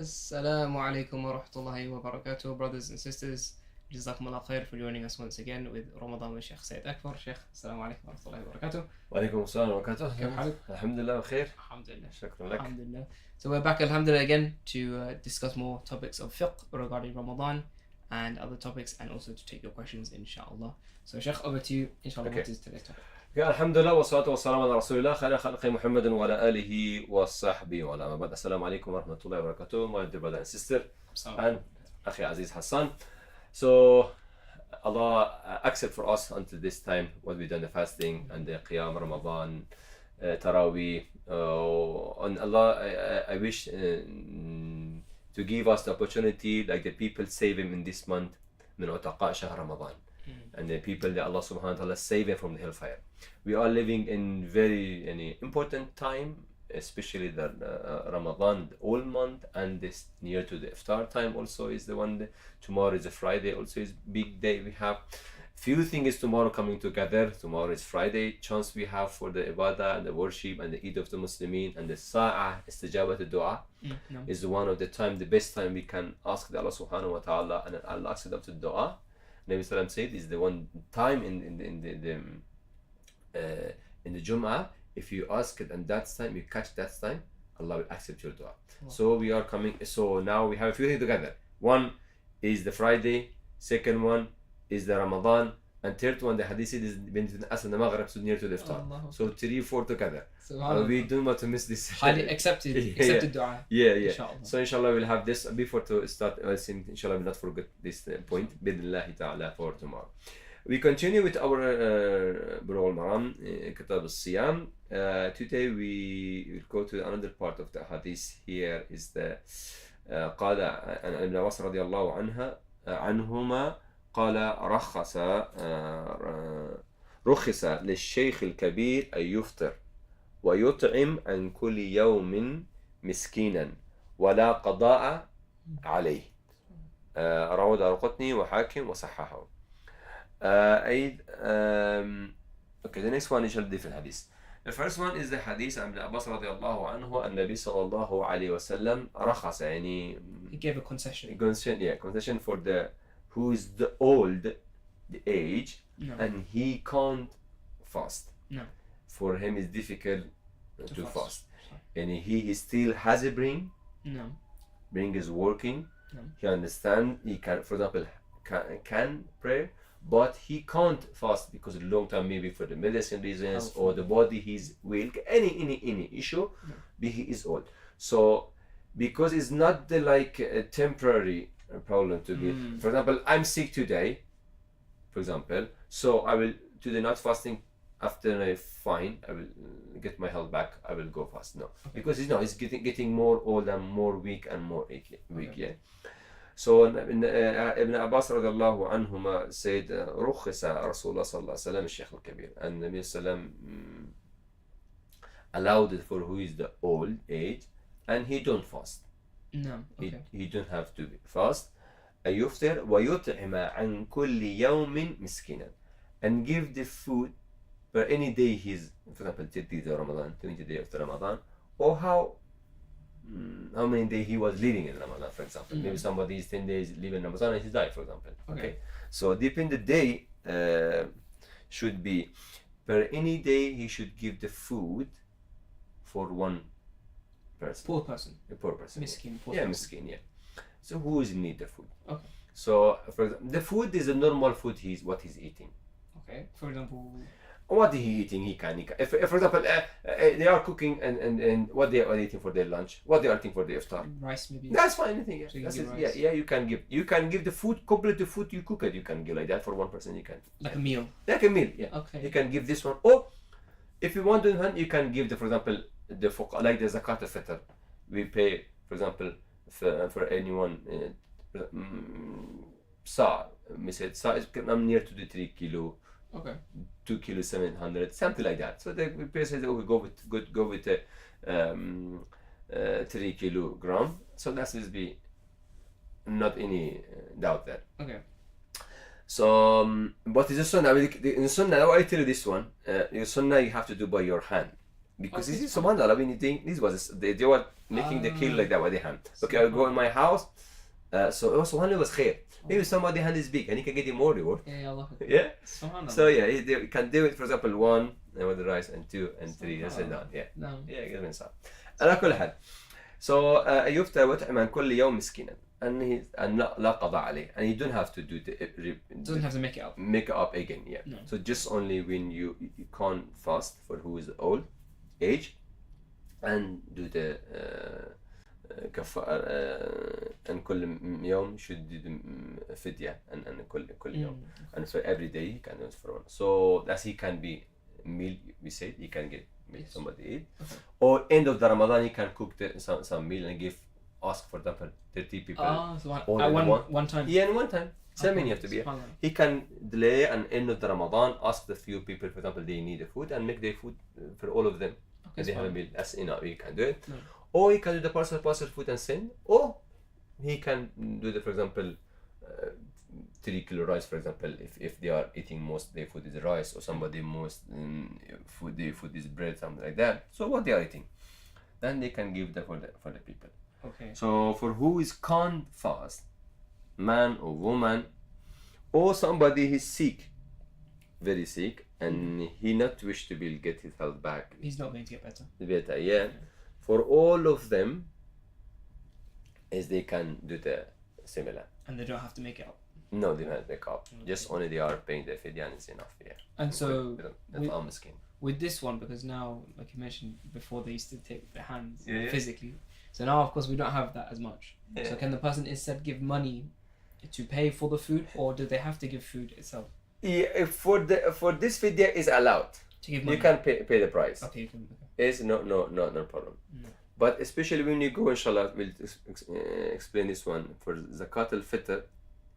Assalamu alaikum wa rahmatullahi wa barakatuh, brothers and sisters. Jazakumullah khair for joining us once again with Ramadan with Sheikh Said Akbar. Sheikh, assalamu alaikum wa rahmatullahi wa barakatuh. وعليكم السلام ورحمة الله كيف حالك؟ الحمد لله بخير. Alhamdulillah. شكرا لك. Alhamdulillah. So we're back, alhamdulillah, again to discuss more topics of fiqh regarding Ramadan and other topics, and also to take your questions, inshallah. So Sheikh, over to you, inshallah. Okay. What is today's topic? الحمد لله والصلاة والسلام على رسول الله خير خلق محمد وعلى آله وصحبه وعلى ما بعد. السلام عليكم ورحمة الله وبركاته. My dear brother and sister and أخي عزيز Hassan. So Allah accept for us until this time what we done, the fasting and the Qiyam, Ramadan, Taraweeh. And Allah, I wish to give us the opportunity, like the people save him in this month, من عتقاء شهر رمضان, and the people that Allah subhanahu wa ta'ala save him from the hellfire. We are living in very important time, especially the Ramadan, the whole month, and this near to the iftar time also is the one. Tomorrow is a Friday, also is big day. We have few things tomorrow coming together. Tomorrow is Friday, chance we have for the ibadah and the worship and the Eid of the Muslimin, and the Sa'ah istijabat dua is one of the time, the best time we can ask the Allah subhanahu wa ta'ala, and Allah accept the dua. Nabi Sallam said is the one time in the Jum'ah, if you ask it and that time you catch that time, Allah will accept your dua. Wow. So we are coming, so now we have a few things together. One is the Friday, second one is the Ramadan, and third one the hadith is between us and the Maghrib, so near to the iftar. So 3, 4 together. We don't want to miss this. Highly accepted dua. Yeah. Inshallah. So inshallah we'll have this before to start. Inshallah we'll not forget this point. Bidnillahi ta'ala for tomorrow. We continue with our Bulugh al-Maram, Kitab al-Siyam. Today we will go to another part of the hadith. Here is the قال عن ابن عباس رضي الله عنهما قال رخص للشيخ الكبير أن يفطر ويطعم عن كل يوم مسكينا ولا قضاء عليه. رواه الدارقطني وحاكم وصححه. Okay, the next one is different hadith. The first one is the hadith عن ابن عباس رضي الله عنه النبي صلى الله عليه وسلم رخص, يعني He gave a concession. Concession for the who is the old, the age, No. and he can't fast. No. For him it's difficult to fast. Sorry. And he still has a brain. No. Brain is working. No. He understand. He can, for example, can pray, but he can't fast because of long time, maybe for the medicine reasons or the body, his will, any issue. No. He is old. So because it's not the a temporary problem to be. For example, I'm sick today, for example, so I will today not fasting. After I fine, I will get my health back. I will go fast. No, because he's getting more old and more weak and more weak. Yeah. So Ibn Abbas radiallahu anhuma said, رخص رسول الله صلى الله عليه وسلم الشيخ الكبير, and Nabi Sallam allowed it for who is the old age and he don't fast. No. Okay. He don't have to fast. يفطر ويطعم عن كل يوم مسكينا, and give the food for any day he's, for example, 30 days of Ramadan, 20 days after Ramadan, or how many days he was living in Ramadan, for example. Maybe somebody is 10 days living in Ramadan and he died, for example. Okay. So depending the day should be per any day he should give the food for one person. Poor person. A poor person. Miskin. Poor Yeah, person. miskin. Yeah. So who is in need the food? Okay. So for example, the food is a normal food. What he's eating. Okay. For example. What he eating? He can. If for example, they are cooking and what they are eating for their lunch, what they are eating for their iftar. Rice maybe. That's fine. Anything. Yeah. So you That's give it. rice. Yeah. You can give. You can give the food, complete the food you cook it. You can give like that for one person. You can. Like a meal. Like a meal. Yeah. Okay. You can give this one. Or if you want to, you can give for example, the like the Zakat al-Fitr. We pay, for example, for anyone. Sa, we said sa is near to the 3 kilo. Okay. 2 kilo 700, something like that. So the person says, we go with 3 kilogram. So that will be not any doubt there. Okay. So, but it's a sunnah. In sunnah, I tell you this one. In sunnah, you have to do by your hand. Because Okay, this is fine. subhanAllah, when you think this was they were making the kill like that with their hand. Okay, I'll go in my house. So subhanAllah was khair. Maybe somebody hand is big and he can get you more reward. Yeah, Allah. Yeah. Subhanallah. So yeah, you can do it. For example, 1 with the rice and 2 and 3. That's it done. Yeah. No. Yeah, give me some. على كل حال. So يفطر ويطعم كل يوم مسكينا. And he and لا قضاء عليه. And you don't have to do Doesn't have to make it up. make it up again. Yeah. No. So just only when you can't fast for who is old age, and do the كفارة and كل يوم should do the فدية and كل يوم and for every day he can do it for one. So that he can be meal, we said he can get meal somebody eat, or end of the Ramadan he can cook some meal and ask for example 30 people. So all at in one time. Yeah, in one time. Same you have to be. Subhanallah. He can delay and end of the Ramadan, ask the few people, for example, they need the food and make their food for all of them. And they have a meal. That's enough. He can do it. No. Or he can do the parcel food and send. Or he can do the, for example, 3 kilo rice, for example, if they are eating most their food is rice, or somebody most their food is bread, something like that. So what they are eating, then they can give that for the people. Okay. So for who is can't fast, man or woman, or somebody is sick, very sick, and he not wish to be get his health back. He's not going to get better. Better, yeah. For all of them, is they can do the similar. And they don't have to make it up. No, they don't make up. Okay. Just only they are paying the fidya and it's enough. Yeah. And so With this one, because now, like you mentioned before, they used to take their hands Yeah, yeah. physically. So now, of course, we don't have that as much. Yeah. So can the person instead give money to pay for the food, or do they have to give food itself? Yeah, for this fidya is allowed. To give money. You can pay the price. Okay, you can. Okay. It's no problem. No. But especially when you go, inshallah, we'll explain this one. For Zakat al-Fitr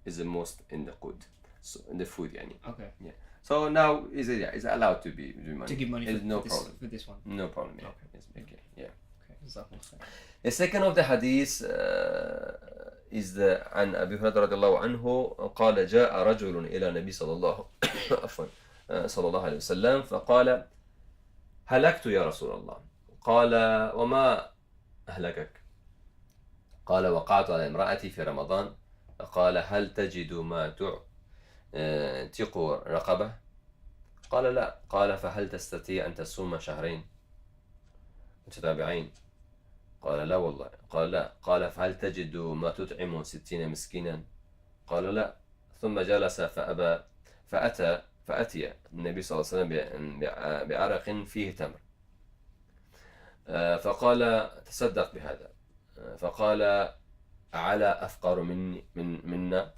is the most in the good, so in the food, yani. Okay. Yeah. So now is allowed to be money. To give money It's for, no for, this, problem. for this one. No problem. Yeah. Okay. It's okay. Yeah. Okay. Jazakumullah khair. The second of the hadith is the عن أبي هريرة رضي الله عنه قال جاء رجل إلى النبي صلى الله عفوا صلى الله عليه وسلم فقال هلكت يا رسول الله. قال وما أهلكك؟ قال وقعت على امرأتي في رمضان. قال هل تجد ما تعتق رقبة؟ قال لا. قال فهل تستطيع أن تصوم شهرين متتابعين؟ قال لا والله. قال لا. قال فهل تجد ما تطعم 60 مسكينا؟ قال لا. ثم جلس فأتي النبي صلى الله عليه وسلم بعرق فيه تمر فقال تصدق بهذا. فقال على أفقر منا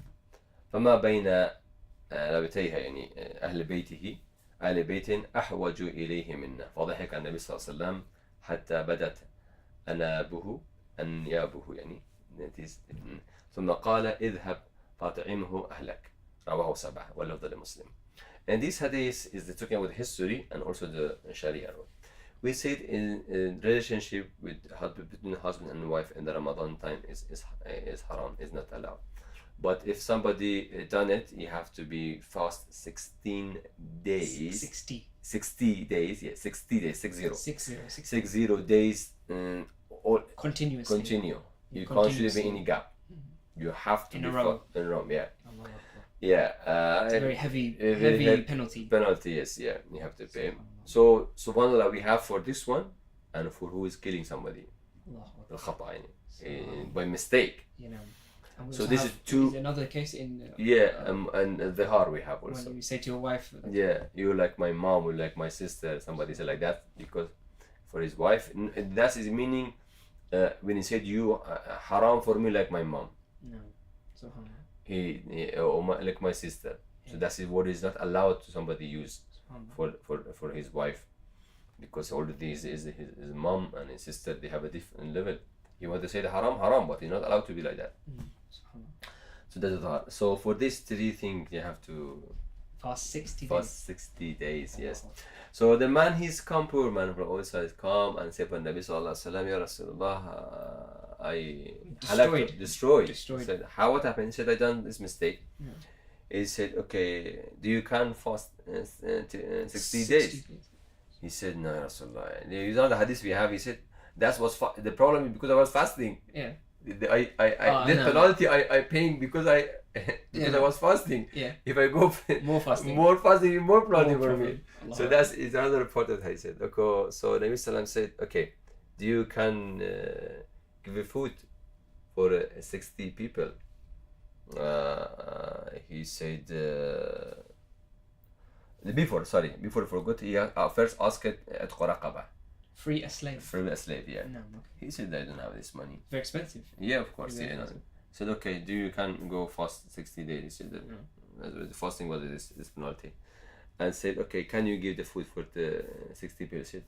فما بين لابتيها يعني أهل بيت أحوج إليه منا. فضحك النبي صلى الله عليه وسلم حتى بدت أنيابه يعني. ثم قال اذهب فاطعمه أهلك. رواه 7 واللفظ لمسلم. And this hadith is talking about history and also the Sharia. We said in relationship between husband and wife in the Ramadan time is haram, is not allowed. But if somebody done it, you have to be fast 16 days. 60 days, yeah, 60 days, 60 days. Continuously. Continue. You can't should be any gap. You have to In be a row. in a row, yeah. Allah. Yeah, It's a very heavy penalty. Penalty, yes, yeah, you have to pay. So, subhanallah, we have for this one, and for who is killing somebody, al-khata, by mistake. You know. And we So also this have, is two. Is another case in. And the har we have also. When you say to your wife. Yeah, you like my mom, or like my sister, somebody say like that, because for his wife, that is meaning when he said you haram for me like my mom. No. Subhanallah. Like my sister. So that's what is not allowed to somebody use for his wife, because all of these is his mom and his sister, they have a different level. You want to say the haram, but you're not allowed to be like that. So that's the hard. So for these 3 things you have to fast 60 days. Fast 60 days, yes. So the man, he's come, poor man from all sides, come and said, Nabi sallallahu alaihi wasallam, Ya Rasulullah, I destroyed. He said, what happened? He said, I done this mistake. Yeah. He said, okay, do you can fast 60 days? He said, no, Ya Rasulullah. You know the hadith we have, he said, that's what's the problem is because I was fasting. Yeah. The penalty I paying because I was fasting. Yeah. If I go More fasting. more penalty for me. Allah. So that's is another report that I said. Okay, so Nabi Sallam said, okay, do you can give a food for 60 people? He said before I forgot, he first asked at Quraqaba. Free a slave. Free a slave, yeah. No, okay. He said I don't have this money. Very expensive. Yeah, of course. Very Yeah. expensive. Said okay, do you can go fast 60 days? He said that the fasting was this penalty, and said okay, can you give the food for the 60 people? He said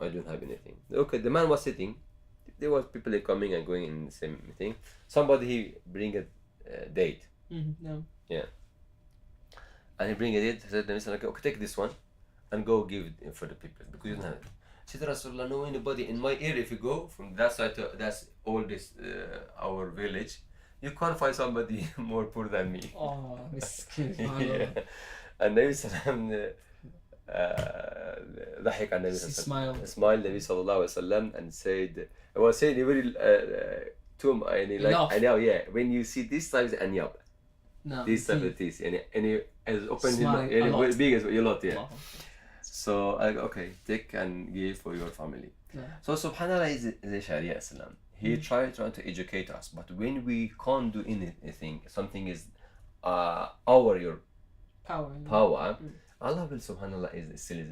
I don't have anything. Okay, the man was sitting. There was people coming and going in the same thing. Somebody he bring a date. No. Yeah. And he bring a date. He said, okay, take this one, and go give it for the people because you don't have it. He said, Rasulullah, no anybody in my area. If you go from that side to that's all this our village, you can't find somebody more poor than me. Oh, miskin. Yeah. And Nabi Sallam ضحك على النبي صلى الله عليه وسلم. Smiled Nabi sallallahu alaihi wasallam and said, I was saying very I know, yeah. When you see these types anyab, No. these types of teeth, and he has opened Smile a lot. big as a lot, yeah. Allah. So I okay, take and give for your family. Yeah. So Subhanallah is the Sharia Islam. He trying to educate us, but when we can't do anything, something is your power. Allah will Subhanallah is still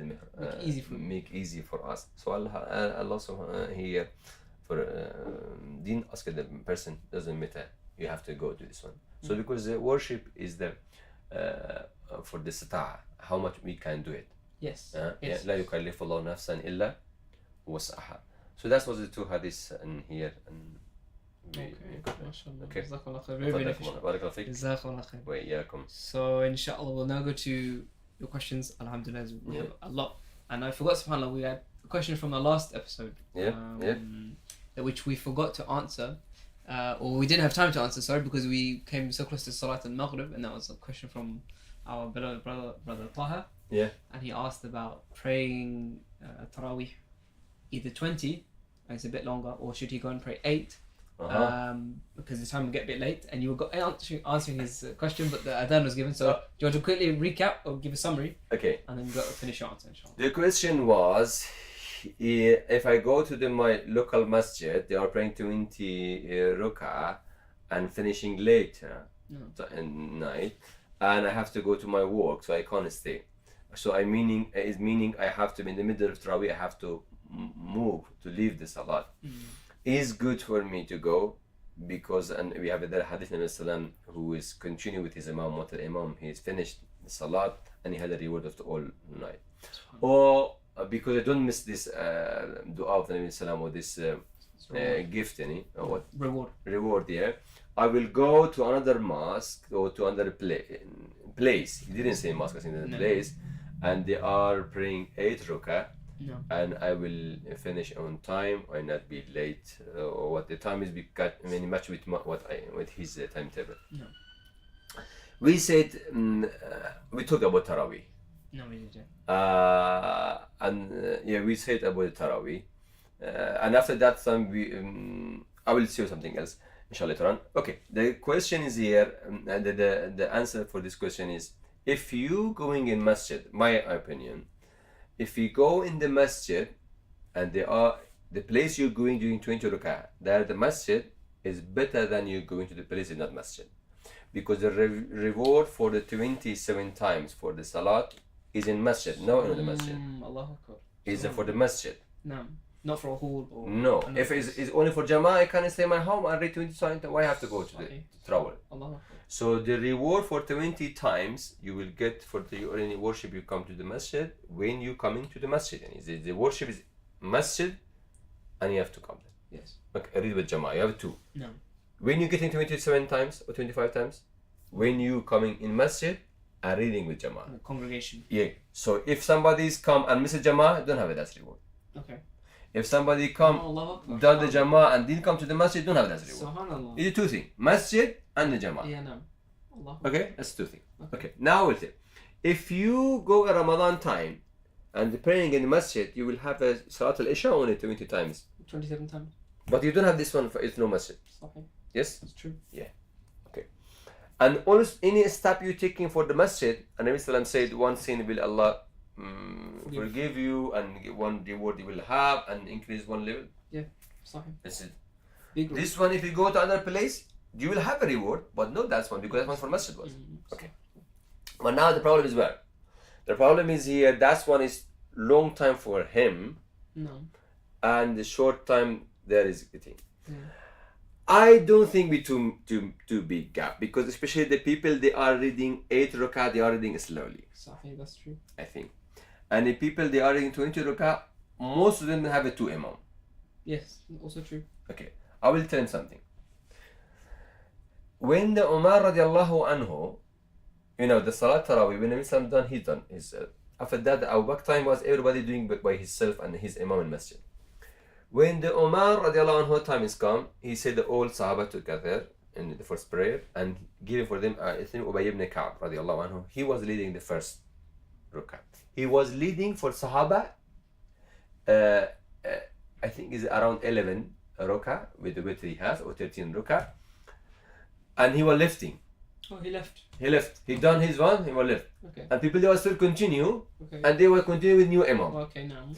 make easy for us. So Allah Subhanallah here for deen ask the person doesn't matter. You have to go to this one. So because the worship is the for the sata'a, how much we can do it. Yes. Yes. لا يكلف الله نفسا إلا وسعها. So that's what the two hadiths in here. And Okay. Jazakallah khair. Very beneficial. بارك الله فيك. Jazakallah khair. وإياكم. So inshallah we'll now go to your questions. Alhamdulillah, we have a lot. And I forgot, subhanAllah, we had a question from the last episode. Which we forgot to answer. Or we didn't have time to answer, sorry, because we came so close to Salat al-Maghrib, and that was a question from our brother Taha. Yeah. And he asked about praying Taraweeh either 20, and it's a bit longer, or should he go and pray 8? Because the time will get a bit late, and you were answering his question, but the adhan was given. So do you want to quickly recap or give a summary? Okay. And then go finish your answer, inshallah. The question was, if I go to my local masjid, they are praying 20 rak'ah and finishing later at night, and I have to go to my work, so I can't stay. So meaning I have to be in the middle of Taraweeh, I have to move to leave the salat. Is good for me to go because, and we have the hadith Nabi Sallam who is continue with his imam, what the imam he's finished the salat and he had a reward of the all night. Or because I don't miss this dua of the Nabi Sallam or this gift, or what reward, yeah. I will go to another mosque or to another place. He didn't say mosque, I think the place, and they are praying 8 rak'ah. No. And I will finish on time or not be late, or what the time is very much with with his timetable. No. We said we talked about Taraweeh. No, we didn't. We said about Taraweeh, and after that I will show something else inshallah later on. Okay, the question is here, and the answer for this question is, if you going in masjid, my opinion, if you go in the masjid and the place you're going doing 20 rak'ah, there the masjid is better than you going to the place in that masjid, because the reward for the 27 times for the salat is in masjid, not in the masjid. Allahu Akbar. Is for the masjid. No, not for a hall. Or no, if it's only for Jama'ah, I can stay in my home and read 20 times. Why I have to go to travel? Allahu Akbar. So the reward for 20 times you will get for the any worship you come to the masjid when you coming to the masjid. And the worship is masjid and you have to come there. Yes. Okay, read with Jama'ah, you have 2. No. When you getting 27 times or 25 times, when you coming in masjid and reading with Jama'ah. The congregation. Yeah. So if somebody's come and miss a Jama'ah, don't have it as reward. Okay. If somebody come done the Jama'ah and didn't come to the masjid, don't have it as reward. Subhanallah. It's 2 things, masjid and the Jama'ah. Yeah, no. Allah. Okay, that's 2 things. Okay, now we'll say, if you go at Ramadan time and praying in the masjid, you will have a Salat al-Isha only 20 times. 27 times. But you don't have this one for it's no masjid. Sahih. Yes? That's true. Yeah. Okay. And also any step you're taking for the masjid, and Nabi Sallam said, one sin will Allah forgive you, and one reward you will have, and increase one level. Yeah. Sahih. That's it. Big This one, if you go to another place, you will have a reward, but not that one, because that one for masjid was. Okay. But now the problem is where? The problem is here, that one is long time for him, No. and the short time there is a thing. Yeah. I don't think we too big gap, because especially the people, they are reading 8 rak'ah, they are reading slowly. Sahih, that's true. I think. And the people, they are reading 20 rak'ah, most of them have a 2 imam. Yes, also true. Okay, I will tell him something. When the Umar radiallahu anhu, you know, the Salat Tarawih, when Nabi Sallam done, he done his. After that, the Abu Bakr time was everybody doing by himself and his Imam in Masjid. When the Umar radiallahu anhu time is come, he said the all Sahaba together in the first prayer and giving for them Ubay ibn Ka'b radiallahu anhu. He was leading the first rak'ah. He was leading for Sahaba, I think is around 11 rak'ah with the witr he has, or 13 rak'ah. And he was lifting. Oh, he left. He left. He done his one, he was left. Okay. And people, they will still continue, Okay. and they will continue with new Imam. Okay, now.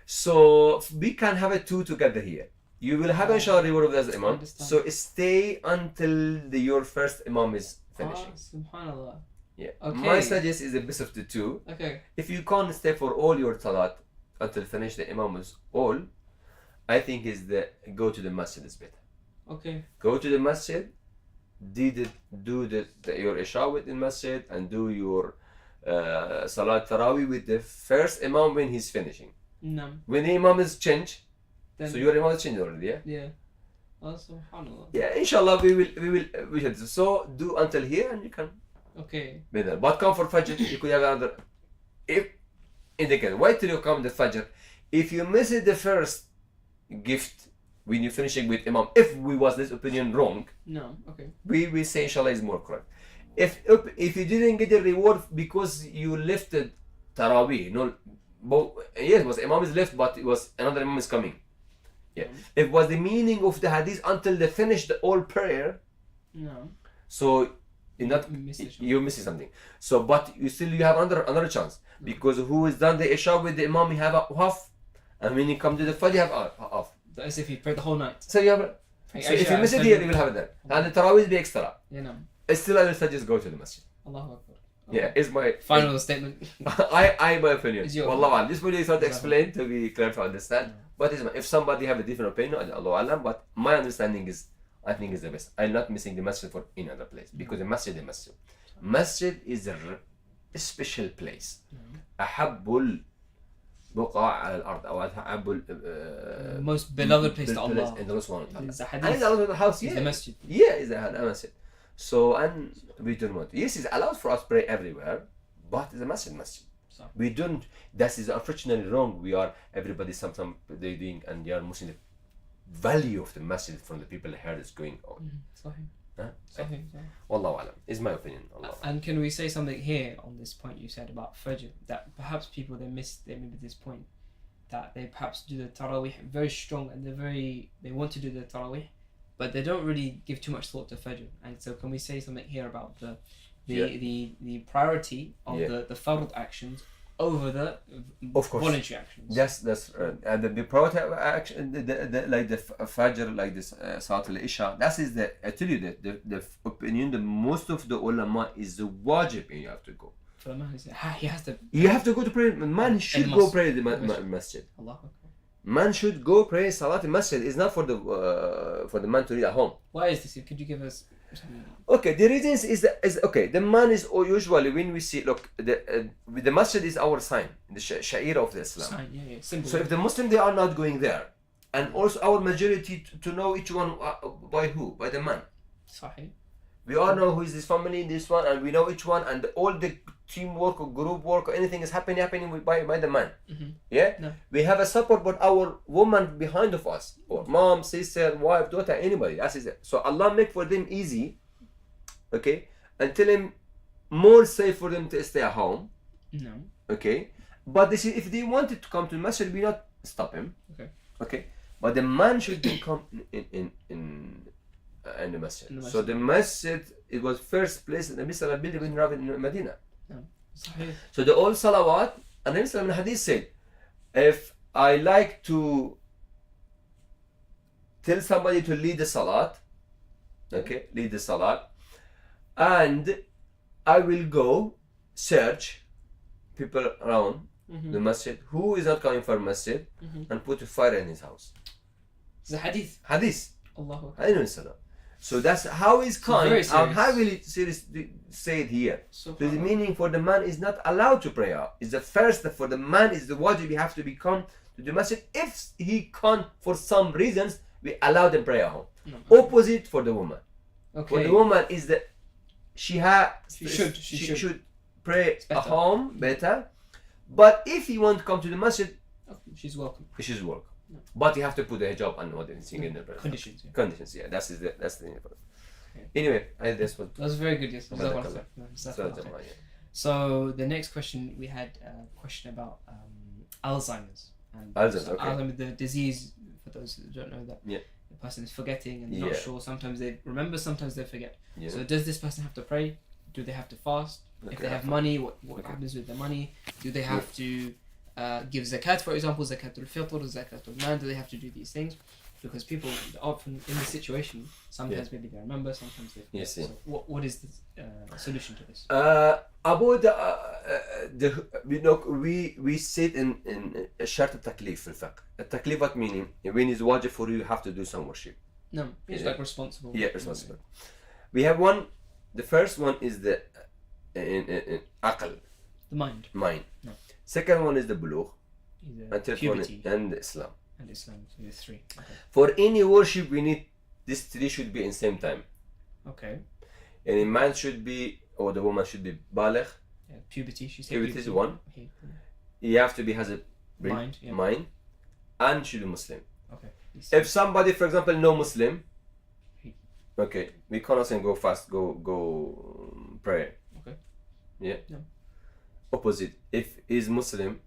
So we can have a 2 together here. You will have inshallah reward of the Imam. Understand. So stay until your first Imam is finishing. Subhanallah. Yeah. Okay. My suggestion is the best of the 2. Okay. If you can't stay for all your salat until finish the Imam is all, I think is the go to the masjid is better. Okay. Go to the masjid, do your Isha with the masjid, and do your Salat Tarawih with the first Imam when he's finishing. No. When the Imam is changed, Then, so your Imam is changed already, yeah? Yeah. Oh, subhanallah. Yeah, inshallah we should. So do until here and you can Okay. be there. But come for Fajr, you could have another. If in the case, wait till you come the Fajr. If you miss it the first gift when you're finishing with Imam, if we was this opinion wrong, No. Okay. we say inshallah is more correct. If you didn't get the reward because you lifted Taraweeh, no, yes, it was Imam is left, but it was another Imam is coming. Yeah, it was the meaning of the hadith until they finished the all prayer. No. So you're missing something. So, but you have another chance, because who has done the Isha with the Imam, he have a half, and when you come to the Fajr, you have half. As if you prayed the whole night. So you have. So if you miss it here, you will have it there, and the Tarawih will be extra. Yeah, no. Still, I will suggest go to the Masjid. Allahu Akbar. Yeah, it's my Final statement. I my opinion. It's your Wallah, this video is not explained to be clear to understand. But if somebody have a different opinion, Allah Alam. But my understanding is, I think is the best. I'm not missing the masjid for any other place, because the masjid is masjid. Masjid is a special place. أحب البقاع على الأرض أو أحب most beloved place to Allah. in the Subhanahu wa It's a Ta'ala. hadith. And the house, It's the masjid. Yeah, is a masjid. So, and we don't want. Yes, it's allowed for us to pray everywhere, but it's a masjid. So. We don't. That is unfortunately wrong. We are everybody. Sometimes they doing, and they are missing the value of the masjid from the people here is going on. Sahih. Huh? Sahih. Wallahu alam. Is my opinion. Allah. And can we say something here on this point you said about Fajr, that perhaps people they maybe this point, that they perhaps do the Tarawih very strong and they want to do the Tarawih, but they don't really give too much thought to Fajr. And so can we say something here about the priority of the Fard actions over the voluntary actions? That's and the priority action, like the Fajr, like this Salat al-Isha. That is I tell you that the opinion, the most of the ulama is the wajib, and you have to go. For the man, he has to. You have to go to pray. Man should go pray the masjid. Allah Akbar. Man should go pray Salat al-Masjid. It's not for the man to read at home. Why is this? Could you give us some... Okay, the reasons is okay. The man is usually when we see, look, the masjid is our sign, the sha'ir of the Islam. Sign, yeah, symbol. So if the Muslim, they are not going there, and also our majority to know each one by who, by the man. Sahih. We all know who is this family, this one, and we know each one, and all the teamwork or group work or anything is happening by the man. Mm-hmm. Yeah? No. We have a support, but our woman behind of us, or mom, sister, wife, daughter, anybody. That's it. So Allah make for them easy, okay, and tell him more safe for them to stay at home. No. Okay, But this is, if they wanted to come to the masjid, we not stop him. Okay. But the man should be come in the masjid. So the masjid, it was first place in the Nabi building in Medina. So the old salawat, and Nabi in the hadith said, if I like to tell somebody to lead the salat, okay, lead the salat, and I will go search people around the masjid who is not coming for masjid and put a fire in his house. The hadith. Hadith. Allahu. So that's how is kind and how will it say it here. So the meaning for the man is not allowed to pray out. It's the first for the man is the wajib, he have to become to the masjid. If he can't for some reasons, we allow them pray at home. Opposite for the woman. For the woman is that she should pray at home better. But if you want to come to the masjid, she's welcome. She's welcome. But you have to put the hijab and what anything in the conditions. Conditions, yeah. That's the important. Anyway, that's what. That was very good. Yes. So the next question we had a question about Alzheimer's. And Alzheimer's, the disease. For those who don't know that, the person is forgetting and not sure. Sometimes they remember, sometimes they forget. So does this person have to pray? Do they have to fast? If they have money, what happens with the money? Do they have to give zakat, for example, zakat al-Fitr, zakat al-Man? Do they have to do these things? Because people often in this situation, sometimes maybe they remember, sometimes they forget. So what is the solution to this? About we said in shart al-taklif في الفقه. التكليف what meaning? When it's wajib for you, you have to do some worship. No, it's like responsible. Yeah, responsible. We have one. The first one is the aql. The mind. No. Second one is the bulugh. And third one is and Islam. And Islam, so there's three. Okay. For any worship, we need these three should be in same time. Okay. And a man should be, or the woman should be baligh. Yeah, puberty. She said puberty is one. You have to be has a mind, and should be Muslim. Okay. If somebody, for example, no Muslim, okay, we cannot say go fast, go pray. Okay. Yeah. No. Opposite. If he's Muslim,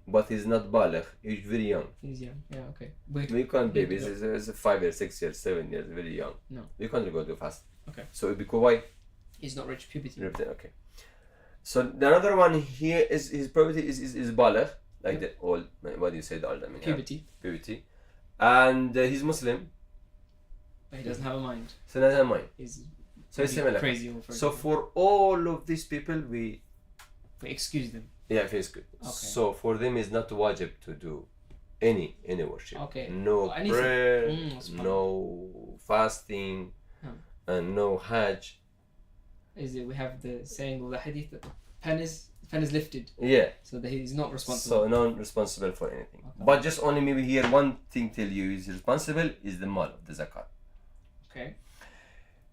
but he's not baligh, he's very young. He's young. Yeah. Okay. We can't baby. He's 5 years, 6 years, 7 years, very young. No. We can't go too fast. Okay. So because why? He's not reached puberty. Okay. So the another one here is his puberty is baligh, like the old. What do you say? The old. I mean, puberty. And he's Muslim. But he doesn't have a mind. So he doesn't have a mind. He's similar. Crazy. So for all of these people, we excuse them. Yeah, it's good. Okay. So for them, it's not wajib to do any worship. Okay. No prayer, no fasting, and no hajj. Is it? We have the saying or the hadith that the pen is lifted. Yeah. So that he's not responsible. So not responsible for anything. Okay. But just only maybe here one thing tell you is responsible is the mal of the zakat. Okay.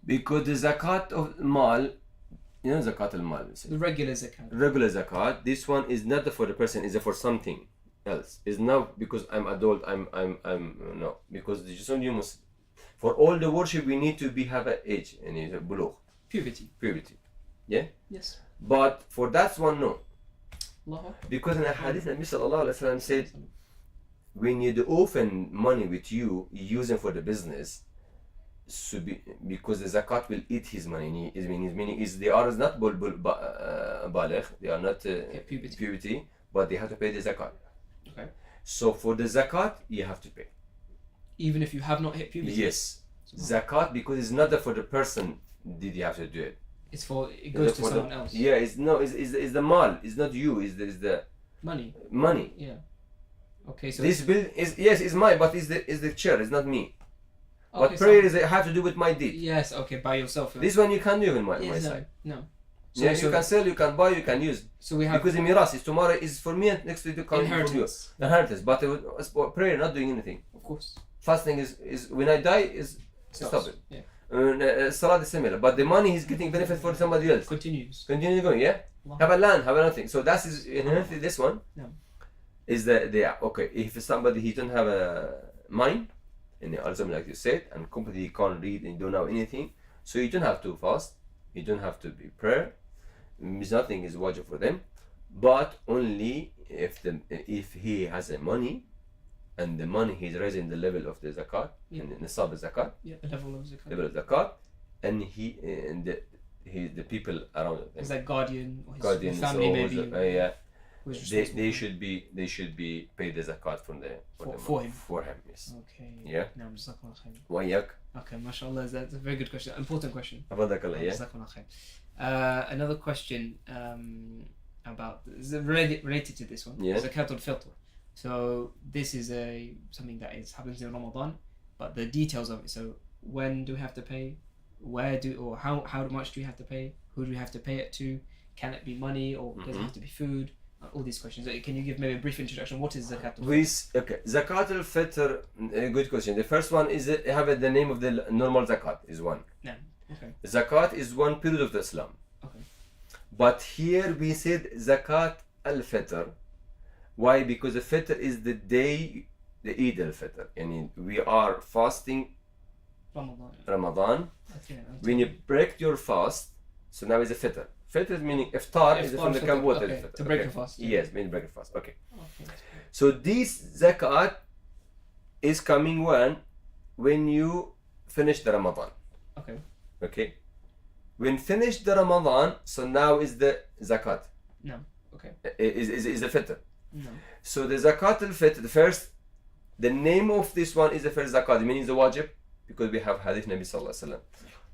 Because the zakat of mal, you know, zakat al-mal. The regular zakat. Regular zakat. This one is not for the person. Is for something else. It's not because I'm adult. I'm no. Because just only Muslim. For all the worship, we need to have an age and it's a bulugh. Puberty. Yeah. Yes. But for that one, no. Allah. Because in the hadith, Nabi sallallahu alaihi wasallam said, when you open money with you, use them for the business. So because the zakat will eat his money. His meaning is they are not baligh, they are not puberty, but they have to pay the zakat. Okay. So for the zakat, you have to pay. Even if you have not hit puberty. Yes. Zakat, because it's not for the person. Did you have to do it? It's it goes to someone else. Yeah. It's the mal. It's not you. It's the money. Money. Yeah. Okay. So this bill is mine, but is the chair. It's not me. Okay, but prayer is have to do with my deed. Yes, okay, by yourself. This one you can't do in my side. No. So, you can sell, you can buy, you can use. So we have because the miras is tomorrow is for me and next week to come inheritance. Inheritance, but prayer not doing anything. Of course. Fasting is when I die is stop it. Yeah. Salat is similar, but the money he's getting benefit for somebody else. Continues going, yeah. Wow. Have a land, have nothing. So that is inherently this one. No. Is okay? If somebody he don't have a mind. And also, like you said, and completely can't read and don't know anything, so you don't have to fast, you don't have to be prayer. Nothing is wajib for them, but only if he has a money, and the money he's raising the level of the zakat, and the nisab zakat, the level of zakat, and the people around him. It's like guardian or his Guardians family or maybe. They should be paid the zakat for him. Yes. Okay. Yeah. نعم جزاكم الله خير. وإياك. Okay, mashallah, that's a very good question, important question. أفضلك الله. Yeah. جزاكم الله خير. Another question about related to this one. Yeah. Zakat al-Fitr. So this is something that happens in Ramadan, but the details of it. So when do we have to pay? How much do we have to pay? Who do we have to pay it to? Can it be money or does it have to be food? All these questions. Can you give maybe a brief introduction? What is Zakat al-Fitr? Okay, Zakat al-Fitr. Good question. The first one is the name of the normal zakat is one. Yeah. Okay. Zakat is one period of the Islam. Okay. But here we said Zakat al-Fitr. Why? Because the Fitr is the day, the Eid al-Fitr. And we are fasting Ramadan. When you break your fast, so now is a Fitr. Fitr meaning iftar is from the water. Okay. To break your fast. Yes, mean break your fast. Okay. So this zakat is coming when you finish the Ramadan. Okay. Okay. When finish the Ramadan, so now is the zakat. No. Okay. Is the Fitr. No. So the zakat al-Fitr, the name of this one is the first zakat, meaning the wajib, because we have hadith Nabi sallallahu alaihi wasallam.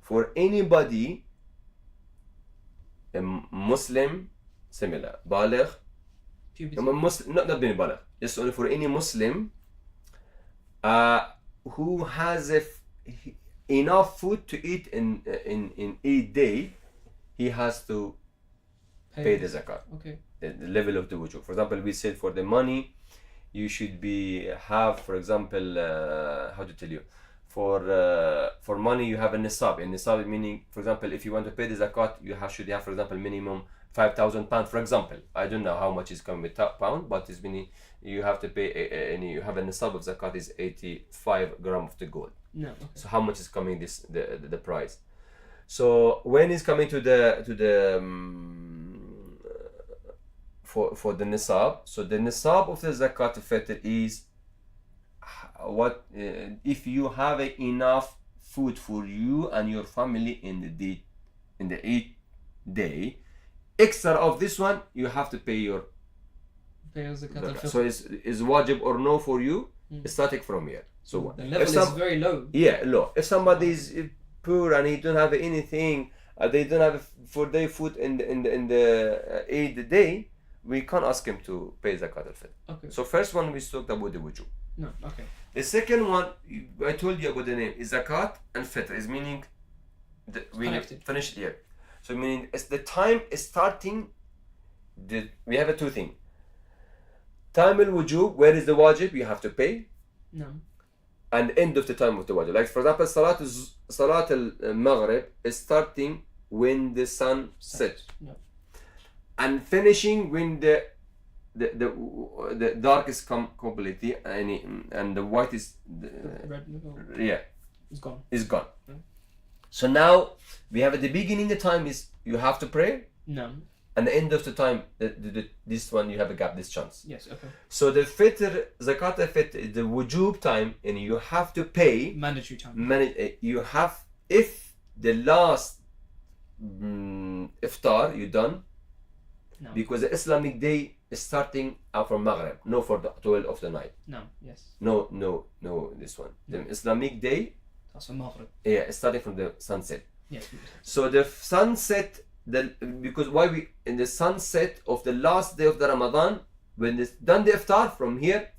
For anybody, a Muslim, similar, baligh, Muslim, not being baligh, just only for any Muslim who has enough food to eat in each day, he has to pay the zakat. Okay. The level of the wujub. For example, we said for the money, you should have, for example, how to tell you, for money you have a nisab. And nisab meaning, for example, if you want to pay the zakat, should have, for example, minimum £5,000. For example, I don't know how much is coming with pound, but it's meaning you have to pay. And you have a nisab of zakat is 85 grams of the gold. No. Okay. So how much is coming the price? So when it's coming to the for the nisab, so the nisab of the zakat al-fitr is what if you have enough food for you and your family in the 8th day, extra of this one you have to pay zakat al-fitr. So is wajib or no for you, starting from here. So the level is very low. Yeah, low. If somebody is poor and he don't have anything, they don't have for their food in the 8th day, we can't ask him to pay zakat al-fitr. Okay. So first one we talked about the wujub. No. Okay. The second one I told you about the name is zakat and fitr, is meaning we finished here. So meaning it's the time is starting. We have two things. Time al-wujub, where is the wajib you have to pay. No. And end of the time of the wajib. Like for example, Salat al-Maghrib is starting when the sun sets. No. And finishing when the dark is completely and the white is red. is gone. So now we have at the beginning the time is you have to pray. No. And the end of the time this one you have a gap, this chance. Yes. Okay. So the fitr, zakat al-fitr is the wujub time, and you have to pay mandatory time. You have, if the last iftar you done. No. Because the Islamic day is starting from Maghrib, no for the 12 of the night. No. Yes. No, this one. No. The Islamic day, that's from Maghrib. Yeah, it's starting from the sunset. Yes. So the sunset, because why we in the sunset of the last day of the Ramadan, when it's done the iftar from here,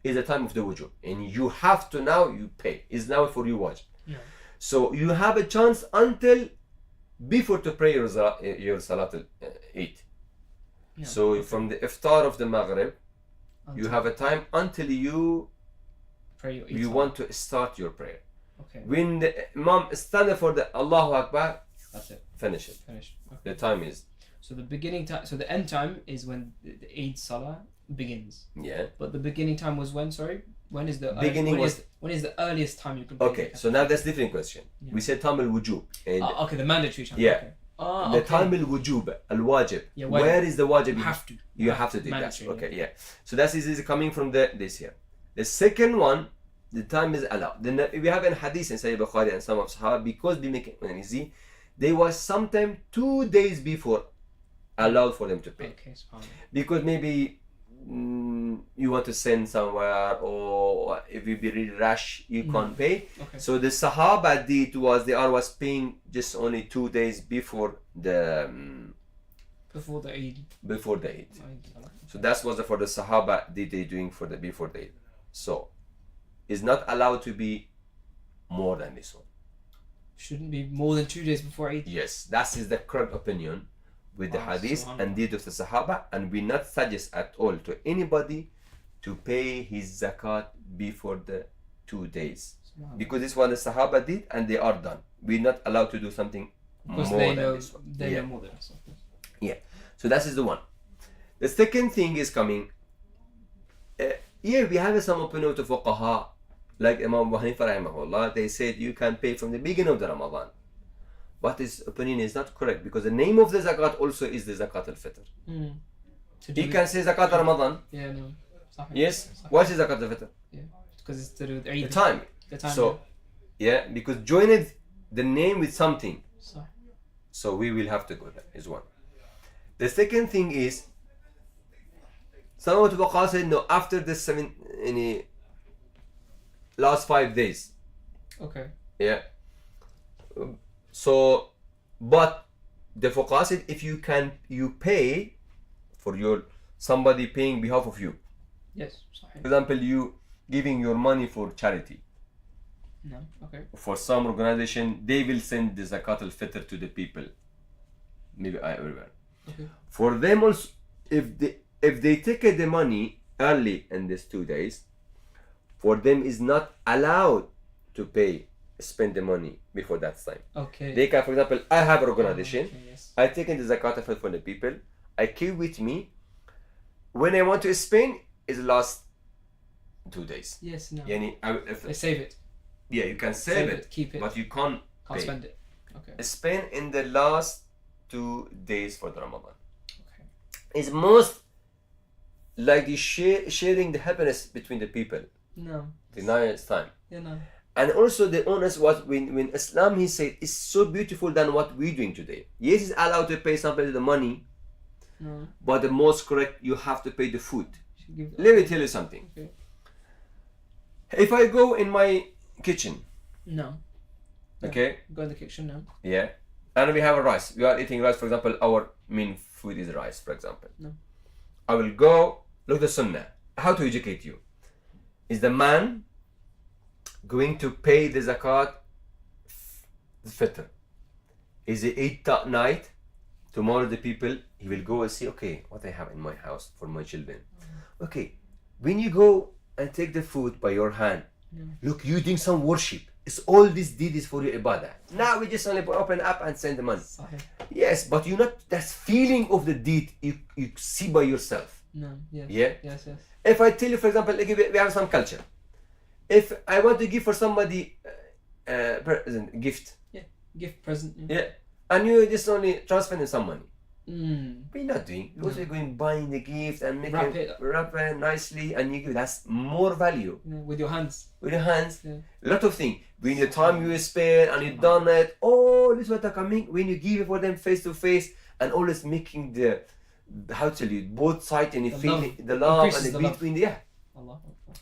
is the time of the wujub, and you have to now you pay. Is now for you wajib. Yeah. So you have a chance until before to pray your salat al-Eid. Yeah. So Okay. from the iftar of the Maghrib, you have a time until you want to start your prayer. Okay. When the Imam stands for the Allahu Akbar, that's it. Finish it. Finished. Okay. The time is. So the beginning time. So the end time is when the Eid Salah begins. Yeah. But the beginning time was when? Sorry. When is the beginning when is the earliest time you can pray? Okay. So now that's different question. Yeah. We said time al-wujub. Okay, the mandatory time. Yeah. Okay. The time al-wujub, al-wajib. Yeah, where is the wajib? You have to. You have to do that. Mandatory, Okay, yeah. So that is coming from this here. The second one, the time is allowed. Then we have a hadith in Sahih Bukhari and some of Sahaba, because they make it easy, they was sometime 2 days before allowed for them to pay. Okay, because maybe you want to send somewhere, or if you be really rush, you can't pay. Okay. So the Sahaba did was paying just only 2 days before the Eid. Before the Eid. So that was for the Sahaba they doing for the before the Eid. So it's not allowed to be more than this one. Shouldn't be more than 2 days before Eid. Yes, that is the correct opinion with the hadith and deed of the Sahaba, and we not suggest at all to anybody to pay his zakat before the 2 days, because this one the Sahaba did and they are done. We're not allowed to do something because more they than know, this one. They know more than us. Yeah, so that is the one. The second thing is coming. We have some opinion of fuqaha, like Imam Abu Hanifa rahimahullah. They said you can pay from the beginning of the Ramadan. But his opinion is not correct, because the name of the zakat also is the Zakat al-Fitr. He can say Zakat Ramadan. Yeah, no. Yes. What is Zakat al-Fitr? Yeah, because it's to do with Eid. The time. So, because joined the name with something. So we will have to go there, is one. The second thing is, some of the fuqaha said no, after the last 5 days. Okay. Yeah. So, but the fuqaha said if you pay for somebody paying behalf of you. Yes. For example, you giving your money for charity. No. Okay. For some organization, they will send the Zakat al-Fitr to the people. Maybe everywhere. Okay. For them also, if they take the money early in these 2 days, for them is not allowed to spend the money before that time. Okay. They can, for example, I have an organization. Okay, yes. I take in the zakat for the people. I keep with me. When I want to spend, is the last 2 days. Yes. No. They save it. Yeah, you can save it, keep it, but you can't spend it. Okay. Spend in the last 2 days for the Ramadan. Okay. It's most like the sharing the happiness between the people. No. The nice time. Yeah. No. And also the honest was when Islam, he said, is so beautiful than what we're doing today. Yes, it's allowed to pay somebody the money, but the most correct, you have to pay the food. Let me tell you something. Okay. If I go in my kitchen. No. Okay. Go in the kitchen now. Yeah. And we have a rice. We are eating rice, for example, our main food is rice, for example. No. I will go, look the sunnah. How to educate you? Is the man going to pay the zakat fitr? Is it eat at night? Tomorrow the people, he will go and see, okay, what I have in my house for my children. Okay, when you go and take the food by your hand, look, you doing some worship. It's all this deed is for your ibadah. Now we just only open up and send the money. Yes, but you not, that feeling of the deed you see by yourself. No. Yes. Yeah. Yes. If I tell you, for example, we have some culture. If I want to give for somebody present, gift. Yeah. Gift present. Yeah. And you just only transferring some money. We're not doing. We're also going buying the gift and making wrap it nicely, and you give. That's more value. With your hands. With your hands. Yeah. A lot of things. When the time you spend and you done it, oh, this is what are coming. When you give it for them face to face, and always making the how to tell you both sides and the feeling, the love and the between the Allah.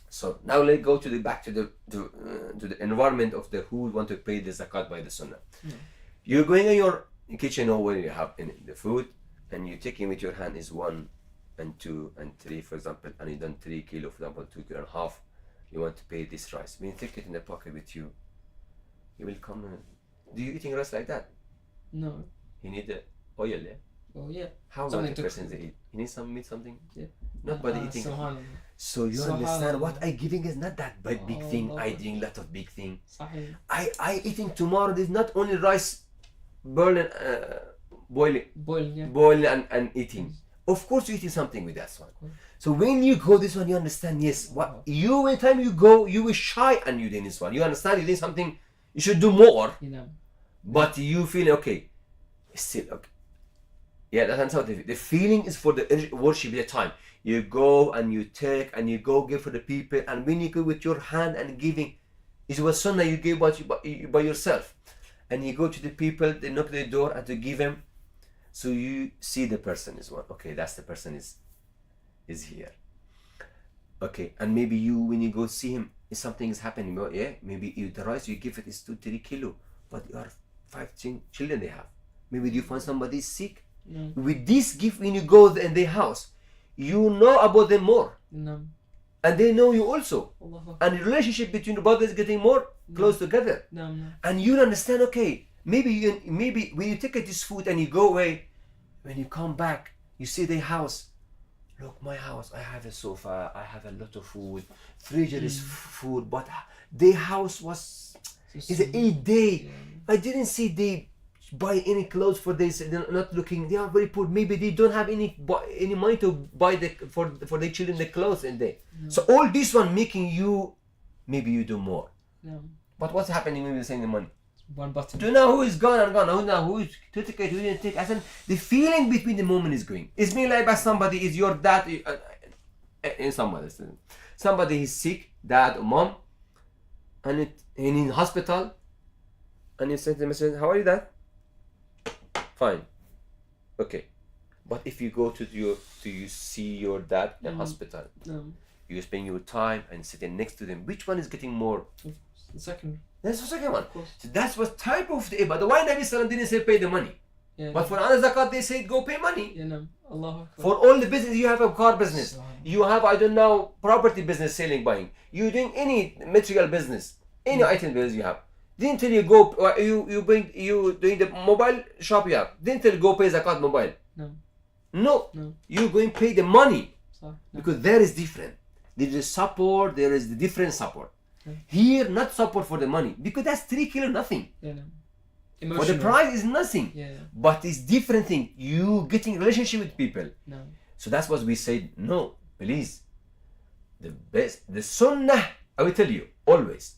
So now let's go to back to the environment of the who want to pay the zakat by the sunnah. You're going in your kitchen or where you have in the food, and you're taking with your hand is 1 and 2 and 3, for example, and you done 3 kilo, for example, 2 kilo and a half. You want to pay this rice. When you take it in the pocket with you, you will come. Do you eating rice like that? No. You need the oil, yeah. Oh yeah. How many persons they eat? You need some meat, something. Yeah. Nobody eating. So you understand what I giving is not that big thing. I doing lot of big thing. I eating tomorrow. There's not only rice, boiling, and eating. Of course, you're eating something with that one. So when you go this one, you understand. Yes, what you every time you go, you will shy and you doing this one. You understand? You doing something. You should do more. But you feel okay. Still, okay. Yeah, that's how the feeling is for the worship, the time. You go and you take and you go give for the people, and when you go with your hand and giving, it was sunnah you give by yourself. And you go to the people, they knock the door and to give them. So you see the person is one. Okay, that's the person is here. Okay, and maybe you, when you go see him, if something is happening, yeah, maybe the rice you give it is 2-3 kilo, but you are 5 children they have. Maybe you find somebody sick. No. With this gift, when you go in their house, you know about them more. No. And they know you also. Allah. And the relationship between the brothers is getting more close together. No, no. And you understand, okay, maybe when you take this food and you go away, when you come back, you see their house. Look, my house, I have a sofa, I have a lot of food, fridge is food, but their house is an 8 day. Yeah. I didn't see they buy any clothes for this. They're not looking. They are very poor. Maybe they don't have any money to buy for their children the clothes in there. No. So all this one making you, maybe you do more. No. But what's happening when you're saying the money? One button. Do you know who is gone and gone? Who is to take it, who didn't take? I said the feeling between the moment is going. It's being like by somebody is your dad in somebody is sick, dad or mom, and in hospital, and you say to them, how are you, dad? Fine. Okay. But if you go to you see your dad in the hospital, you spend your time and sitting next to them, which one is getting more? The second. That's the second one. So that's what type of the ibadah. Why Nabi Sallam didn't say pay the money? Yeah, But for other zakat they said go pay money. Yeah, no. Allah. For all the business, you have a car business, you have, I don't know, property business, selling, buying. You doing any material business, any item business you have. Didn't tell you go, you doing the mobile shop you have. Didn't tell you go pay zakat mobile. No. You going pay the money. Because there is different. There is support, there is the different support. Here, not support for the money, because that's 3 kilo nothing. Yeah, no. For the price is nothing. Yeah. But it's different thing. You getting relationship with people. No. So that's what we said. No, please. The best, the sunnah. I will tell you always.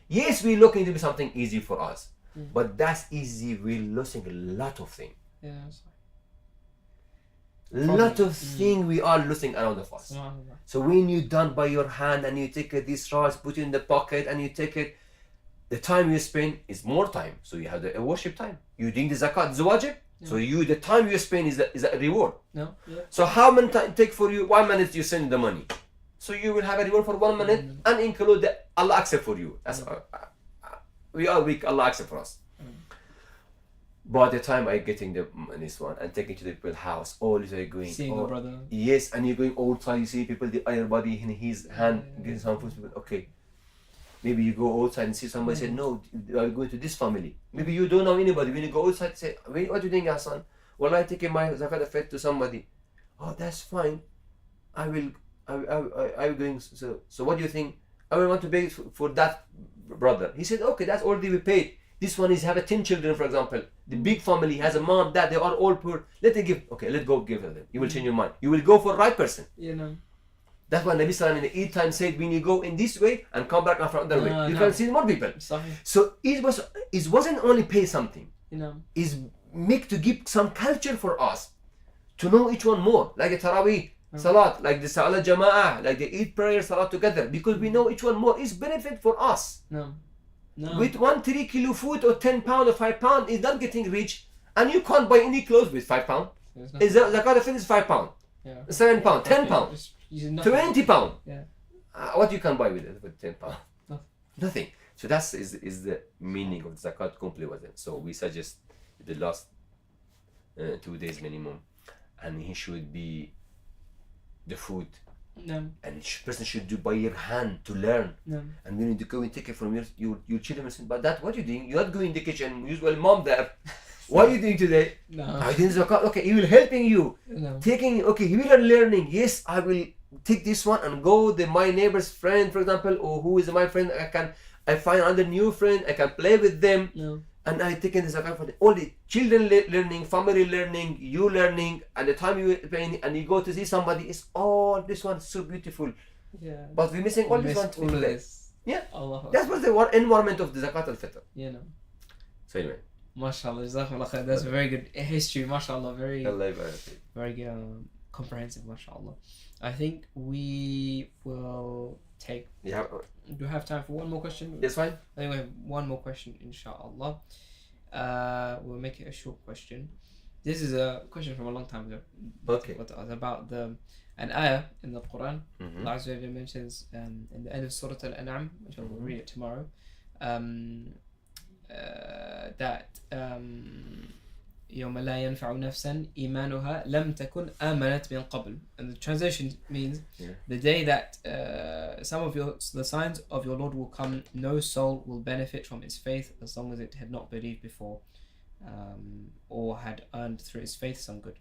Yes, we're looking to be something easy for us, but that's easy. We're losing a lot of things. Yeah. Lot of things we are losing around of us. So when you done by your hand and you take this rice, put it in the pocket and you take it, the time you spend is more time. So you have the worship time. You doing the zakat, the wajib. So the time you spend is a reward. No. Yeah. So how many time take for you? 1 minute you send the money. So you will have a reward for 1 minute and include the Allah accept for you. That's we are weak. Allah accept for us. By the time I getting this one and taking to the people's house, all is going. Seeing a brother. Yes, and you're going outside. You see people, the everybody in his hand getting some food. Okay, maybe you go outside and see somebody say, no, I'm going to this family. Maybe you don't know anybody. When you go outside, say, what are you doing, Hassan? Well, I taking my zakat al-Fitr to somebody. Oh, that's fine. I'm going. So what do you think? I will want to pay for that brother. He said, okay, that's already we paid. This one is have 10 children, for example. The big family has a mom, dad, they are all poor. Let them give. Okay, let's go give them. You will change your mind. You will go for right person. You know. That's why Nabi Sallam in the Eid time said, when you go in this way and come back from the other way, you can see more people. So it wasn't only pay something. You know. It's make to give some culture for us to know each one more, like a Taraweeh Salat, like the Salat Jama'ah, like the Eid prayer Salat together, because we know each one more. It's benefit for us. No. With 3 kilo food or 10 pound or 5 pound is not getting rich, and you can't buy any clothes with 5 pound. Is the zakat of it is 5 pound, 7 pound, 10 pound, 20 pound. Yeah. What you can buy with it with 10 pound? Nothing. So that is the meaning of the zakat complete with it. So we suggest the last 2 days minimum, and he should be the food. No. And each person should do by your hand to learn. No. And when you go and take it from your children, but that what you doing? You're not going in the kitchen. Usually, mom there. What are you doing today? No. I didn't zakat. Okay, he will helping you. No. Taking. Okay, he will learning. Yes, I will take this one and go. My neighbor's friend, for example, or who is my friend. I find another new friend. I can play with them. No. And I taking the zakat for all the children learning, family learning, you learning, and the time you paying, and you go to see somebody, it's all this one is so beautiful. Yeah. But we're missing all this one. All this. Yeah. Allah. That was the environment of the zakat al-Fitr. You know. So anyway, MashaAllah, Jazakumullah khair. That's a very good history, MashaAllah. Very good, comprehensive, MashaAllah. I think we will take. Yeah. Do we have time for one more question? Yes, fine. I think we have one more question, inshallah. We'll make it a short question. This is a question from a long time ago. Okay. About an ayah in the Qur'an. Allah Azza wa Jalla mentions in the end of Surah Al-An'am, which I will read it tomorrow, that يوم لا ينفع نفسا إيمانها لم تكن آمنت من قبل. And the translation means the day that the signs of your Lord will come, no soul will benefit from its faith as long as it had not believed before, or had earned through its faith some good.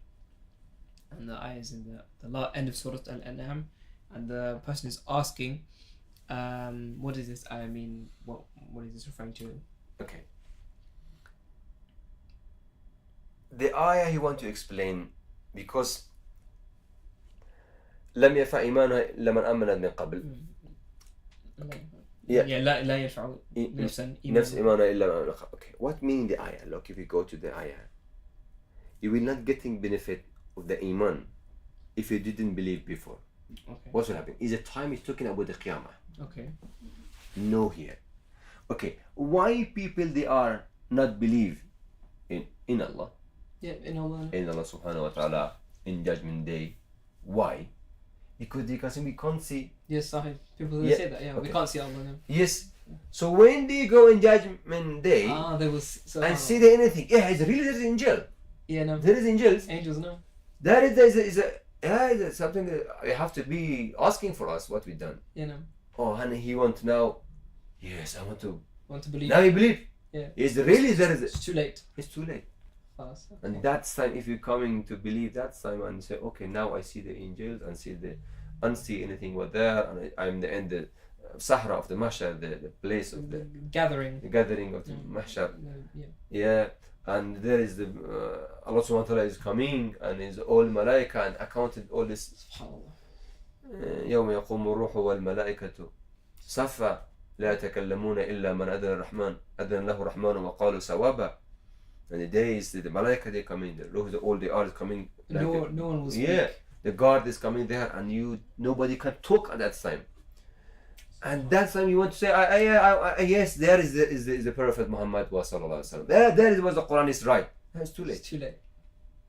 And the ayah is in the end of Surah Al-An'am, and the person is asking, what does this ayah mean? What is this referring to? Okay. The ayah he want to explain, because لم ينفع إيمانها إلا من آمن من قبل. لا ينفع نفس إيمانها إلا من قبل. Okay. What mean the ayah? Look, if you go to the ayah, you will not getting benefit of the iman if you didn't believe before. Okay. What will happen? Is the time he's talking about the qiyamah. Okay. No here. Okay. Why people they are not believe in Allah? Yeah, in Allah. In Allah subhanahu wa ta'ala, in judgment day. Why? Because they can say we can't see. Yes, sahih. People say that, yeah. Okay. We can't see Allah now. Yes. So when they go in judgment day they will see there anything. Yeah, it's really there is angel. Yeah, no. There is angels. Angels, no. There is something that you have to be asking for us what we done. Yeah, no. Oh, honey, he want now. Yes, I want to believe. Now you believe. Yeah. Is really there is. It's too late. It's too late. Okay. And that's time if you're coming to believe that time and say, okay, now I see the angels and unsee anything what there, and I'm in the Sahara of the Mahshar, the place of the gathering. The gathering of the Mahshar. Yeah. Yeah. And there is the Allah subhanahu wa ta'ala is coming and is all malaika and accounted all this. SubhanAllah. يوم يقوم الروح والملائكة صفا لا يتكلمون إلا من أذن له الرحمن وقالوا ثوابا. And the days the malaika they come in, the ruh, all the earth coming. No one will speak. Yeah, the guard is coming there, and nobody can talk at that time. And that time you want to say, yes, there is the Prophet Muhammad was sallallahu alaihi wasallam. There was the Quran is right. It's too late. It's too late.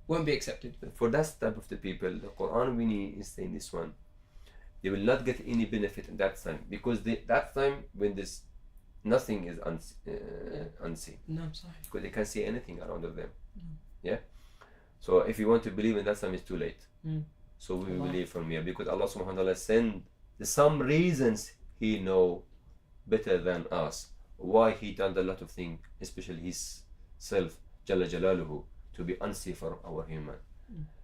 Won't be accepted. For that type of the people, the Quran we need is saying this one. They will not get any benefit in that time, because that time when this nothing is unseen. No, I'm sorry. Because they can't see anything around of them. No. Yeah. So if you want to believe in that time, it's too late. So we Allah. believe from here, because Allah subhanahu wa ta'ala send some reasons He know better than us why He done a lot of things, especially His self Jalla Jalaluhu, to be unsafe for our human.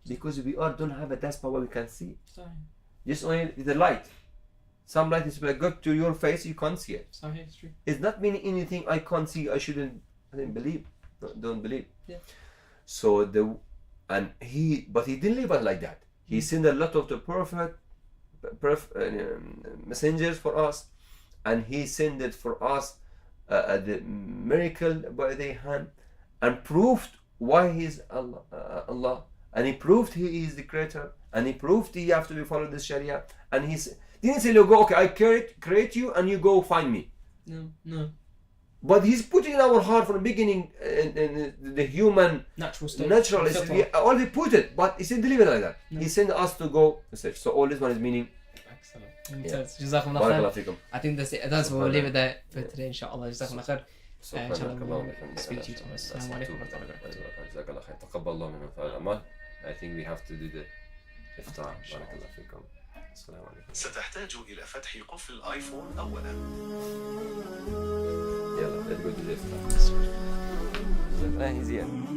Because we all don't have that power we can see. Sorry. Just only the light. Some light is like good to your face, you can't see it. Sorry, it's true. It's not meaning anything I can't see, I didn't believe. No, don't believe. Yeah. So but he didn't leave us like that. He sent a lot of the messengers for us, and he sent it for us the miracle by their hand, and proved why he's Allah, and he proved he is the creator, and he proved he have to be follow the Sharia, and he didn't say, go, okay, I create you and you go find me. No. But he's putting in our heart from the beginning, the human natural state. We already put it, but he didn't leave it like that. No. He sent us to go research. So all this one is meaning. Excellent. Jazakumullah khair. I think that's it. That's what we'll leave it there for today, inshallah. Jazakumullah khair. Speak to you tomorrow. Assalamu alaikum wa rahmatullahi wa barakatuh. I think we have to do the iftar. Barakallahu fikum. السلام عليكم. ستحتاج إلى فتح قفل الآيفون أولاً. يلا let's go to the iftar.